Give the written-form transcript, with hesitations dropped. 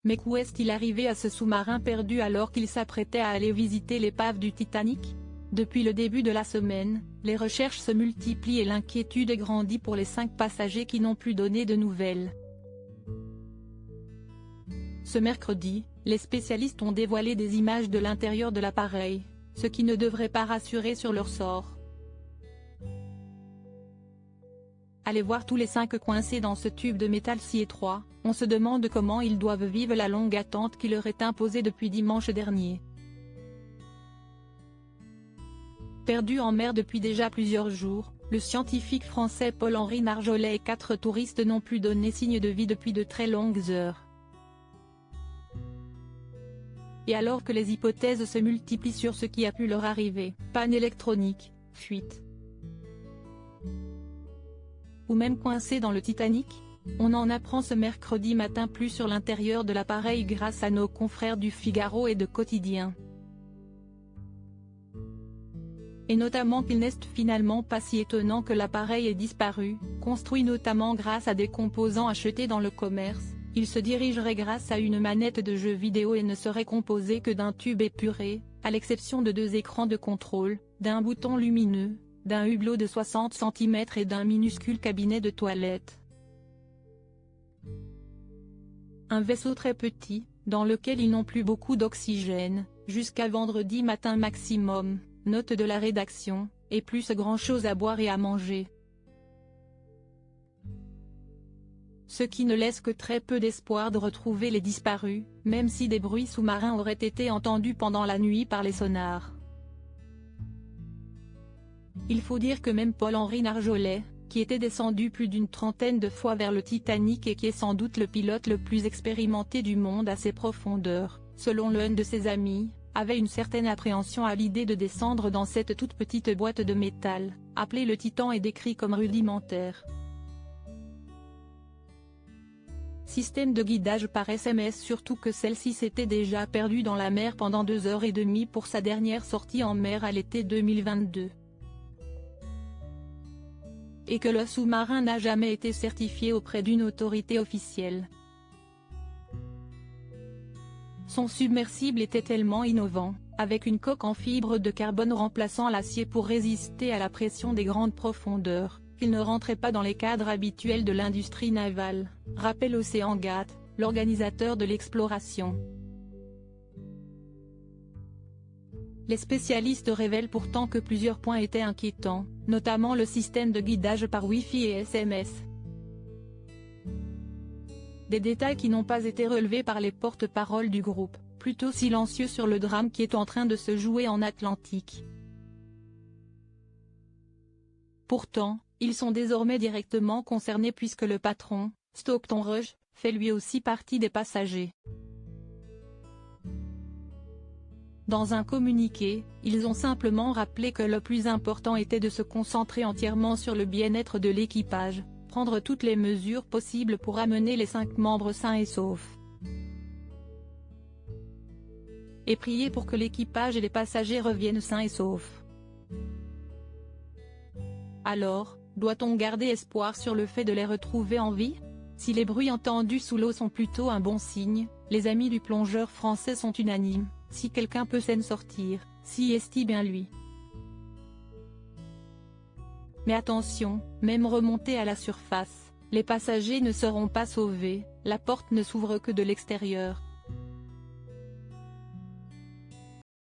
Mais qu'où est-il arrivé à ce sous-marin perdu alors qu'il s'apprêtait à aller visiter l'épave du Titanic? Depuis le début de la semaine, les recherches se multiplient et l'inquiétude grandit pour les 5 passagers qui n'ont plus donné de nouvelles. Ce mercredi, les spécialistes ont dévoilé des images de l'intérieur de l'appareil, ce qui ne devrait pas rassurer sur leur sort. Allez voir tous les 5 coincés dans ce tube de métal si étroit, on se demande comment ils doivent vivre la longue attente qui leur est imposée depuis dimanche dernier. Perdu en mer depuis déjà plusieurs jours, le scientifique français Paul-Henri Narjolet et 4 touristes n'ont plus donné signe de vie depuis de très longues heures. Et alors que les hypothèses se multiplient sur ce qui a pu leur arriver, panne électronique, fuite, ou même coincés dans le Titanic, on en apprend ce mercredi matin plus sur l'intérieur de l'appareil grâce à nos confrères du Figaro et de Quotidien. Et notamment qu'il n'est finalement pas si étonnant que l'appareil ait disparu, construit notamment grâce à des composants achetés dans le commerce, il se dirigerait grâce à une manette de jeu vidéo et ne serait composé que d'un tube épuré, à l'exception de 2 écrans de contrôle, d'un bouton lumineux, d'un hublot de 60 cm et d'un minuscule cabinet de toilette. Un vaisseau très petit, dans lequel ils n'ont plus beaucoup d'oxygène, jusqu'à vendredi matin maximum, note de la rédaction, et plus grand-chose à boire et à manger. Ce qui ne laisse que très peu d'espoir de retrouver les disparus, même si des bruits sous-marins auraient été entendus pendant la nuit par les sonars. Il faut dire que même Paul-Henri Narjolet, qui était descendu plus d'une 30aine de fois vers le Titanic et qui est sans doute le pilote le plus expérimenté du monde à ses profondeurs, selon l'un de ses amis, avait une certaine appréhension à l'idée de descendre dans cette toute petite boîte de métal, appelée le Titan et décrit comme rudimentaire. Système de guidage par SMS, surtout que celle-ci s'était déjà perdue dans la mer pendant 2h30 pour sa dernière sortie en mer à l'été 2022. Et que le sous-marin n'a jamais été certifié auprès d'une autorité officielle. Son submersible était tellement innovant, avec une coque en fibre de carbone remplaçant l'acier pour résister à la pression des grandes profondeurs, qu'il ne rentrait pas dans les cadres habituels de l'industrie navale, rappelle OceanGate, l'organisateur de l'exploration. Les spécialistes révèlent pourtant que plusieurs points étaient inquiétants, notamment le système de guidage par Wi-Fi et SMS. Des détails qui n'ont pas été relevés par les porte-paroles du groupe, plutôt silencieux sur le drame qui est en train de se jouer en Atlantique. Pourtant, ils sont désormais directement concernés puisque le patron, Stockton Rush, fait lui aussi partie des passagers. Dans un communiqué, ils ont simplement rappelé que le plus important était de se concentrer entièrement sur le bien-être de l'équipage, prendre toutes les mesures possibles pour amener les 5 membres sains et saufs. Et prier pour que l'équipage et les passagers reviennent sains et saufs. Alors, doit-on garder espoir sur le fait de les retrouver en vie? Si les bruits entendus sous l'eau sont plutôt un bon signe, les amis du plongeur français sont unanimes, si quelqu'un peut s'en sortir, si est bien lui. Mais attention, même remontés à la surface, les passagers ne seront pas sauvés, la porte ne s'ouvre que de l'extérieur,